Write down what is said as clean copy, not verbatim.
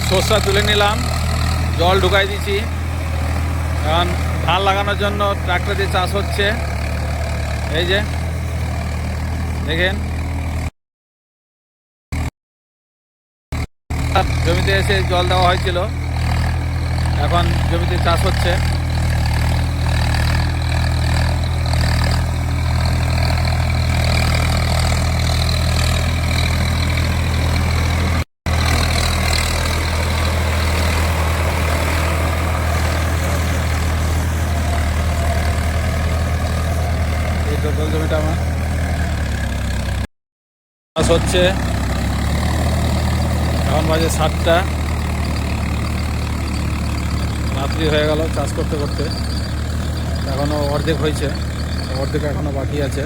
সর্ষা তুলে নিলাম, জল ঢুকাই দিয়েছি। এখন ধান লাগানোর জন্য ট্রাক্টর দিয়ে চাষ হচ্ছে। এই যে দেখেন, জমিতে এসে জল দেওয়া হয়েছিল, এখন জমিতে চাষ হচ্ছে। এই টোটাল জমিটা আমার চাষ হচ্ছে। এখন বাজে 7টা, রাত্রি হয়ে গেল চাষ করতে করতে। এখনও অর্ধেক হয়েছে, অর্ধেক এখনও বাকি আছে।